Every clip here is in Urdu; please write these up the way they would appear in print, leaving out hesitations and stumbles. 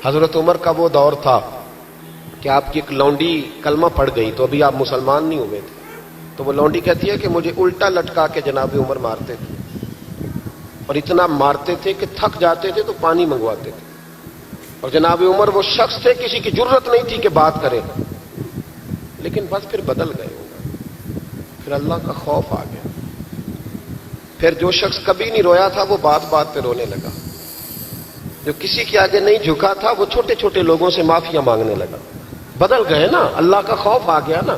حضرت عمر کا وہ دور تھا کہ آپ کی ایک لونڈی کلمہ پڑھ گئی تو ابھی آپ مسلمان نہیں ہوئے تھے، تو وہ لونڈی کہتی ہے کہ مجھے الٹا لٹکا کے جناب عمر مارتے تھے، اور اتنا مارتے تھے کہ تھک جاتے تھے تو پانی منگواتے تھے، اور جناب عمر وہ شخص تھے کسی کی جرت نہیں تھی کہ بات کرے، لیکن بس پھر بدل گئے عمر، پھر اللہ کا خوف آ گیا، پھر جو شخص کبھی نہیں رویا تھا وہ بات بات پہ رونے لگا، جو کسی کے آگے نہیں جھکا تھا وہ چھوٹے چھوٹے لوگوں سے معافیاں مانگنے لگا، بدل گئے نا، اللہ کا خوف آ گیا نا،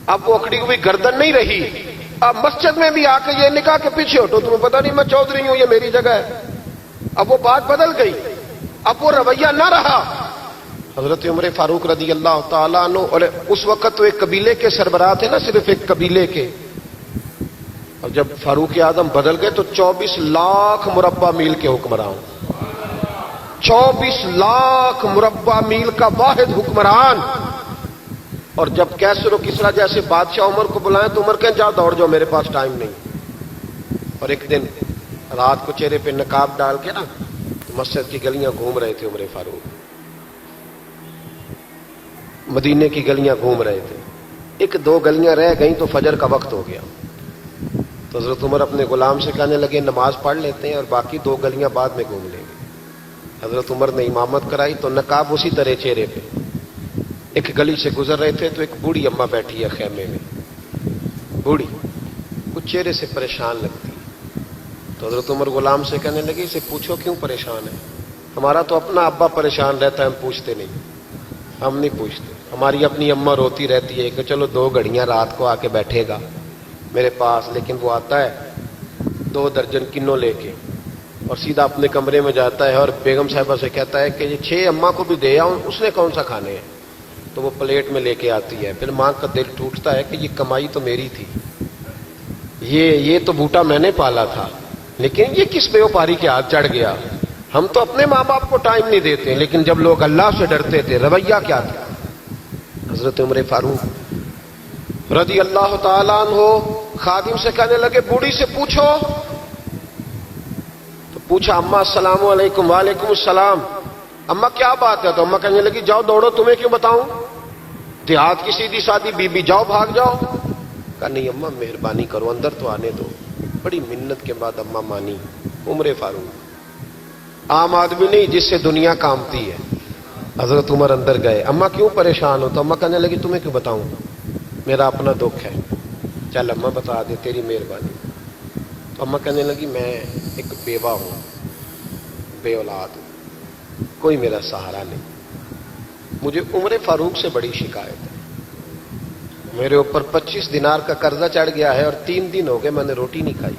اب وہ اکڑی ہوئی گردن نہیں رہی، اب مسجد میں بھی آ کے یہ نکاح کے پیچھے ہٹو، تمہیں پتہ نہیں میں چودھری ہوں، یہ میری جگہ ہے، اب وہ بات بدل گئی، اب وہ رویہ نہ رہا۔ حضرت عمر فاروق رضی اللہ تعالیٰ عنہ، اور اس وقت تو ایک قبیلے کے سربراہ تھے نا، صرف ایک قبیلے کے، اور جب فاروق اعظم بدل گئے تو 24 لاکھ مربع میل کے حکمران، 24 لاکھ مربع میل کا واحد حکمران، اور جب کیسر و کسریٰ جیسے بادشاہ عمر کو بلائیں تو عمر کہیں جاؤ دوڑ جاؤ، میرے پاس ٹائم نہیں۔ اور ایک دن رات کو چہرے پہ نقاب ڈال کے نا مسجد کی گلیاں گھوم رہے تھے عمر فاروق، مدینے کی گلیاں گھوم رہے تھے، ایک دو گلیاں رہ گئیں تو فجر کا وقت ہو گیا، تو حضرت عمر اپنے غلام سے کہنے لگے نماز پڑھ لیتے ہیں اور باقی دو گلیاں بعد میں گھوم لیں گے۔ حضرت عمر نے امامت کرائی تو نقاب اسی طرح چہرے پہ، ایک گلی سے گزر رہے تھے تو ایک بوڑھی اماں بیٹھی ہے خیمے میں، بوڑھی کچھ چہرے سے پریشان لگتی، تو حضرت عمر غلام سے کہنے لگے اسے پوچھو کیوں پریشان ہے، ہمارا تو اپنا ابا پریشان رہتا ہے، ہم پوچھتے نہیں، ہم نہیں پوچھتے، ہماری اپنی اماں روتی رہتی ہے کہ چلو 2 گھڑیاں رات کو آ کے بیٹھے گا میرے پاس، لیکن وہ آتا ہے 2 درجن کنوں لے کے اور سیدھا اپنے کمرے میں جاتا ہے اور بیگم صاحبہ سے کہتا ہے کہ یہ 6 اماں کو بھی دے آؤں، اس نے کون سا کھانے ہیں، تو وہ پلیٹ میں لے کے آتی ہے، پھر ماں کا دل ٹوٹتا ہے کہ یہ کمائی تو میری تھی، یہ تو بوٹا میں نے پالا تھا، لیکن یہ کس بیوپاری کے ہاتھ چڑھ گیا، ہم تو اپنے ماں باپ کو ٹائم نہیں دیتے، لیکن جب لوگ اللہ سے ڈرتے تھے رویہ کیا تھا۔ حضرت عمر فاروق رضی اللہ تعالیٰ عنہ خادم سے کہنے لگے بوڑھی سے پوچھو، تو پوچھا اماں السلام علیکم، وعلیکم السلام، اماں کیا بات ہے، تو اماں کہنے لگی جاؤ دوڑو، تمہیں کیوں بتاؤں، دیہات کی سیدھی سادی بی بی، جاؤ بھاگ جاؤ۔ کہا نہیں اماں مہربانی کرو اندر تو آنے دو، بڑی منت کے بعد اماں مانی۔ عمر فاروق عام آدمی نہیں جس سے دنیا کامتی ہے، حضرت عمر اندر گئے، اماں کیوں پریشان ہو، تو اماں کہنے لگی تمہیں کیوں بتاؤں، میرا اپنا دکھ ہے، چل اماں بتا دے تیری مہربانی۔ تو اماں کہنے لگی میں ایک بیوہ ہوں، بے اولاد ہوں، کوئی میرا سہارا نہیں، مجھے عمر فاروق سے بڑی شکایت ہے، میرے اوپر 25 دینار کا قرضہ چڑھ گیا ہے اور 3 دن ہو گئے میں نے روٹی نہیں کھائی،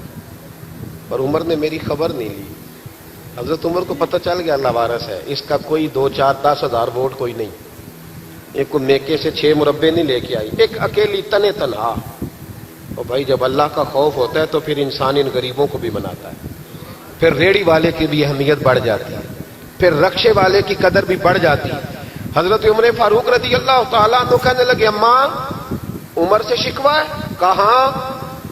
اور عمر نے میری خبر نہیں لی۔ حضرت عمر کو پتہ چل گیا لوارث ہے، اس کا کوئی 2 4 10 ہزار ووٹ کوئی نہیں، ایک کو میکے سے 6 مربے نہیں لے کے آئی، ایک اکیلی تنے تنہا۔ اور بھائی جب اللہ کا خوف ہوتا ہے تو پھر انسان ان غریبوں کو بھی مناتا ہے، پھر ریڑھی والے کی بھی اہمیت بڑھ جاتی ہے، پھر رکشے والے کی قدر بھی بڑھ جاتی ہے۔ حضرت عمر فاروق رضی اللہ تعالیٰ عنہ کہنے لگے اماں عمر سے شکوہ ہے، کہاں؟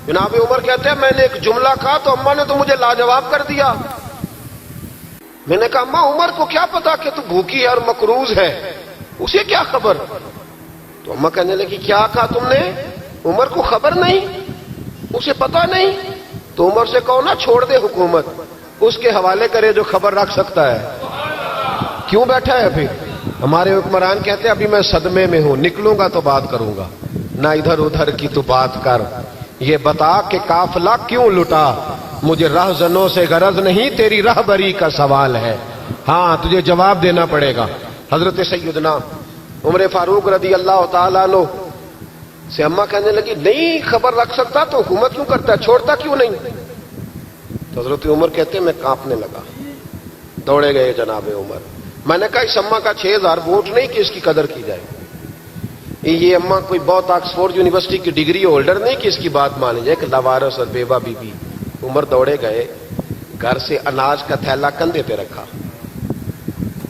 جناب عمر کہتے ہیں میں نے ایک جملہ کہا تو اماں نے تو مجھے لاجواب کر دیا، میں نے کہا اماں عمر کو کیا پتا کہ تو بھوکی ہے اور مقروض ہے، اسے کیا خبر؟ تو اماں کہنے لگی کیا کہا تم نے، عمر کو خبر نہیں، اسے پتا نہیں؟ تو عمر سے کہو نا چھوڑ دے حکومت، اس کے حوالے کرے جو خبر رکھ سکتا ہے، کیوں بیٹھا ہے پھر؟ ہمارے حکمران کہتے ہیں ابھی میں صدمے میں ہوں، نکلوں گا تو بات کروں گا، نہ ادھر ادھر کی تو بات کر، یہ بتا کہ قافلہ کیوں لٹا، مجھے رہزنوں سے غرض نہیں، تیری رہبری کا سوال ہے، ہاں تجھے جواب دینا پڑے گا۔ حضرت سیدنا عمر فاروق رضی اللہ تعالیٰ عنہ سے اماں کہنے لگی نہیں خبر رکھ سکتا تو حکومت کیوں کرتا ہے، چھوڑتا کیوں نہیں؟ تو حضرت عمر کہتے ہیں میں کانپنے لگا، دوڑے گئے جناب عمر، میں نے کہا اس اماں کا 6000 ووٹ نہیں کہ اس کی قدر کی جائے، یہ اماں کوئی بہت آکسفورڈ یونیورسٹی کی ڈگری ہولڈر نہیں کہ اس کی بات مانی جائے، کہ لاوارث اور بیوہ بی بی۔ عمر دوڑے گئے، گھر سے اناج کا تھیلا کندھے پہ رکھا،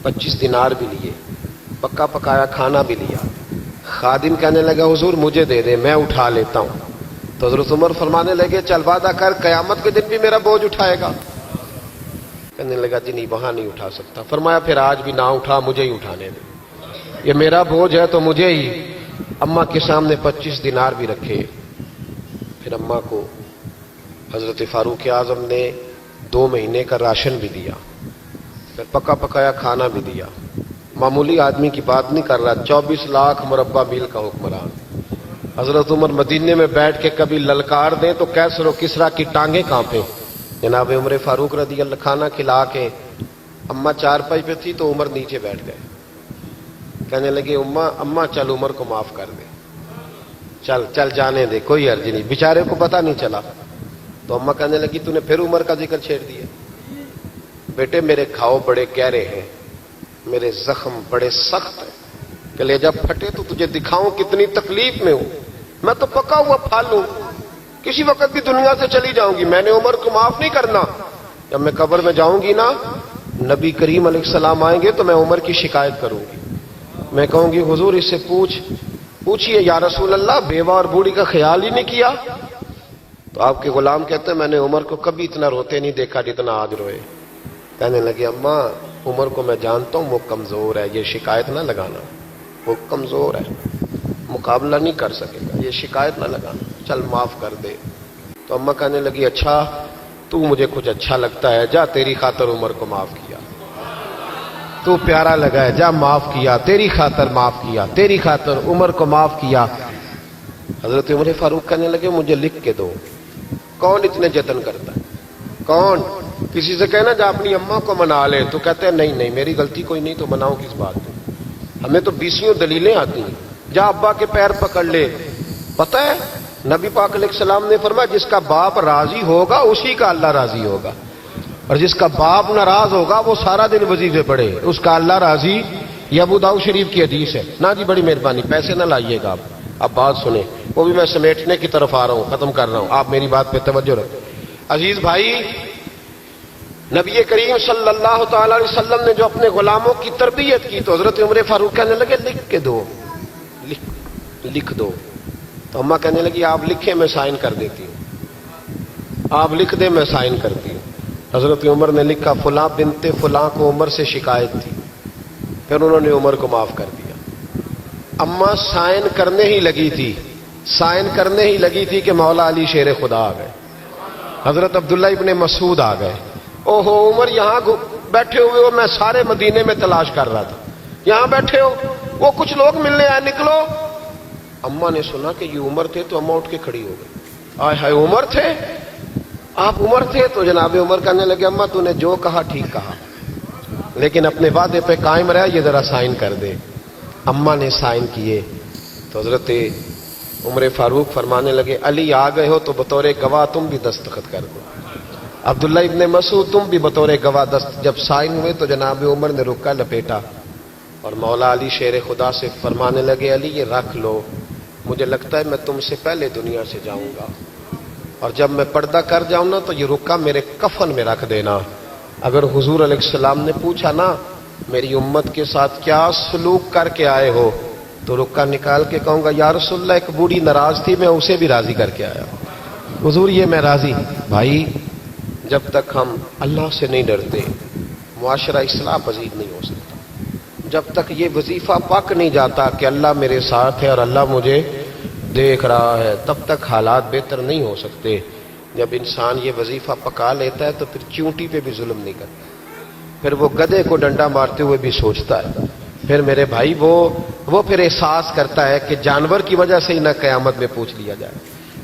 25 دینار بھی لیے، پکا پکایا کھانا بھی لیا، خادم کہنے لگا حضور مجھے دے دے میں اٹھا لیتا ہوں، تو حضرت عمر فرمانے لگے چل وعدہ کر قیامت کے دن بھی میرا بوجھ اٹھائے گا؟ کہنے لگا جی نہیں وہاں نہیں اٹھا سکتا. فرمایا پھر آج بھی نہ اٹھا, مجھے ہی اٹھانے دے, یہ میرا بوجھ ہے تو مجھے ہی. اماں کے سامنے 25 دینار بھی رکھے. پھر اماں کو حضرت فاروق اعظم نے 2 مہینے کا راشن بھی دیا, پھر پکا پکایا کھانا بھی دیا. معمولی آدمی کی بات نہیں کر رہا, 24 لاکھ مربع میل کا حکمران. حضرت عمر مدینے میں بیٹھ کے کبھی للکار دیں تو کیسر و کسرا کی ٹانگیں کانپیں. جناب عمر فاروق رضی اللہ کھانا کھلا کے, اماں چارپائی پہ تھی تو عمر نیچے بیٹھ گئے. کہنے لگے اماں چل عمر کو معاف کر دے, چل چل جانے دے, کوئی عرض نہیں. بیچارے کو پتہ نہیں چلا. تو اماں کہنے لگی تو نے پھر عمر کا ذکر چھیڑ دیا. بیٹے میرے گھاؤ بڑے گہرے ہیں, میرے زخم بڑے سخت ہیں, کلیجہ پھٹے تو تجھے دکھاؤں کتنی تکلیف میں ہوں. میں تو پکا ہوا پھال ہوں, کسی وقت بھی دنیا سے چلی جاؤں گی. میں نے عمر کو معاف نہیں کرنا. جب میں قبر میں جاؤں گی نا, نبی کریم علیہ السلام آئیں گے تو میں عمر کی شکایت کروں گی. میں کہوں گی حضور اس سے پوچھئے یا رسول اللہ, بیوہ اور بوڑھی کا خیال ہی نہیں کیا. تو آپ کے غلام کہتے ہیں میں نے عمر کو کبھی اتنا روتے نہیں دیکھا جتنا آج روئے. کہنے لگے اماں عمر کو میں جانتا ہوں وہ کمزور ہے, یہ شکایت نہ لگانا, وہ کمزور ہے, مقابلہ نہیں کر سکے گا, یہ شکایت نہ لگانا, چل معاف کر دے. تو اماں کہنے لگی اچھا تو مجھے کچھ اچھا لگتا ہے, جا تیری خاطر عمر کو معاف کیا. تو پیارا لگا ہے, جا معاف کیا, تیری خاطر معاف کیا, تیری خاطر عمر کو معاف کیا. حضرت عمر فاروق کہنے لگے مجھے لکھ کے دو. کون اتنے جتن کرتا ہے, کون؟ کسی سے کہنا جا اپنی اماں کو منا لے, تو کہتے ہیں نہیں میری غلطی کوئی نہیں تو مناؤ کس بات پہ, ہمیں تو 20 دلیلیں آتی ہیں. جا ابا کے پیر پکڑ لے. پتہ ہے نبی پاک علیہ السلام نے فرمایا جس کا باپ راضی ہوگا اسی کا اللہ راضی ہوگا, اور جس کا باپ ناراض ہوگا وہ سارا دن وظیفے پڑھے, اس کا اللہ راضی. یہ ابو داؤد شریف کی حدیث ہے. نا جی بڑی مہربانی, پیسے نہ لائیے گا آپ. اب بات سنیں, وہ بھی میں سمیٹنے کی طرف آ رہا ہوں, ختم کر رہا ہوں, آپ میری بات پہ توجہ رکھیں. عزیز بھائی, نبی کریم صلی اللہ تعالی علیہ وسلم نے جو اپنے غلاموں کی تربیت کی, تو حضرت عمر فاروق کہنے لگے لکھ کے دو, لکھ دو. تو اماں کہنے لگی آپ لکھیں میں سائن کر دیتی ہوں, آپ لکھ دیں میں سائن کرتی ہوں. حضرت عمر نے لکھا فلاں بنت فلاں کو عمر سے شکایت تھی. پھر انہوں نے عمر کو معاف کر دیا. اماں سائن کرنے ہی لگی تھی کہ مولا علی شیر خدا آ گئے, حضرت عبداللہ ابن مسعود آ گئے. اوہو عمر یہاں بیٹھے ہوئے ہو, میں سارے مدینے میں تلاش کر رہا تھا, یہاں بیٹھے ہو, وہ کچھ لوگ ملنے آئے, نکلو. اماں نے سنا کہ یہ عمر تھے تو اماں اٹھ کے کھڑی ہو گئی. آئے ہائے عمر تھے, آپ عمر تھے. تو جناب عمر کہنے لگے اماں تو نے جو کہا ٹھیک کہا, لیکن اپنے وعدے پہ قائم رہا, یہ ذرا سائن کر دے. اماں نے سائن کیے. تو حضرت عمر فاروق فرمانے لگے علی آ گئے ہو تو بطور گواہ تم بھی دستخط کر دو. عبداللہ ابن مسعود تم بھی بطور گواہ جب سائن ہوئے تو جناب عمر نے رکا لپیٹا اور مولا علی شیر خدا سے فرمانے لگے علی یہ رکھ لو, مجھے لگتا ہے میں تم سے پہلے دنیا سے جاؤں گا, اور جب میں پردہ کر جاؤں نا تو یہ رکا میرے کفن میں رکھ دینا. اگر حضور علیہ السلام نے پوچھا نا میری امت کے ساتھ کیا سلوک کر کے آئے ہو, تو رکا نکال کے کہوں گا یا رسول اللہ ایک بوڑھی ناراض تھی, میں اسے بھی راضی کر کے آیا. حضور یہ میں راضی. بھائی جب تک ہم اللہ سے نہیں ڈرتے معاشرہ اصلاح پذیر نہیں ہو سکتا. جب تک یہ وظیفہ پک نہیں جاتا کہ اللہ میرے ساتھ ہے اور اللہ مجھے دیکھ رہا ہے, تب تک حالات بہتر نہیں ہو سکتے. جب انسان یہ وظیفہ پکا لیتا ہے تو پھر چونٹی پہ بھی ظلم نہیں کرتا, پھر وہ گدھے کو ڈنڈا مارتے ہوئے بھی سوچتا ہے. پھر میرے بھائی وہ پھر احساس کرتا ہے کہ جانور کی وجہ سے ہی نہ قیامت میں پوچھ لیا جائے.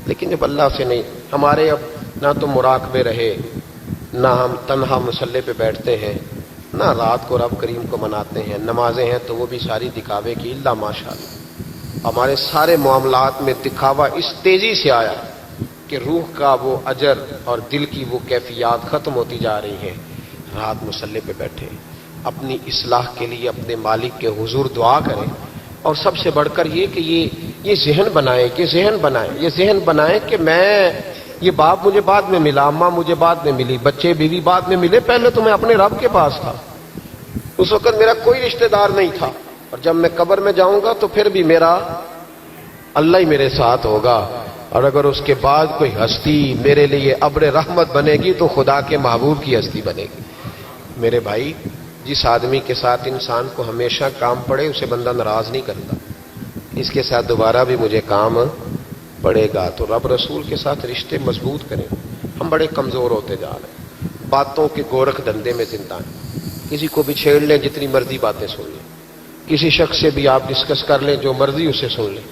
لیکن جب اللہ سے نہیں, ہمارے اب نہ تو مراقبے رہے, نہ ہم تنہا مصلے پہ بیٹھتے ہیں, نہ رات کو رب کریم کو مناتے ہیں, نمازیں ہیں تو وہ بھی ساری دکھاوے کی, اللہ ماشاءاللہ. ہمارے سارے معاملات میں دکھاوا اس تیزی سے آیا کہ روح کا وہ اجر اور دل کی وہ کیفیات ختم ہوتی جا رہی ہیں. رات مصلے پہ بیٹھے, اپنی اصلاح کے لیے اپنے مالک کے حضور دعا کریں, اور سب سے بڑھ کر یہ کہ یہ ذہن بنائیں کہ میں, یہ باپ مجھے بعد میں ملا, اماں مجھے بعد میں ملی, بچے بیوی بعد میں ملے, پہلے تو میں اپنے رب کے پاس تھا. اس وقت میرا کوئی رشتہ دار نہیں تھا, اور جب میں قبر میں جاؤں گا تو پھر بھی میرا اللہ ہی میرے ساتھ ہوگا. اور اگر اس کے بعد کوئی ہستی میرے لیے ابر رحمت بنے گی تو خدا کے محبوب کی ہستی بنے گی. میرے بھائی جس آدمی کے ساتھ انسان کو ہمیشہ کام پڑے اسے بندہ ناراض نہیں کرتا، اس کے ساتھ دوبارہ بھی مجھے کام پڑے گا۔ تو رب رسول کے ساتھ رشتے مضبوط کریں۔ ہم بڑے کمزور ہوتے جا رہے ہیں، باتوں کے گورکھ دھندے میں زندہ ہیں، کسی کو بھی چھیڑ لیں، جتنی مرضی باتیں سن لیں، کسی شخص سے بھی آپ ڈسکس کر لیں، جو مرضی اسے سن لیں،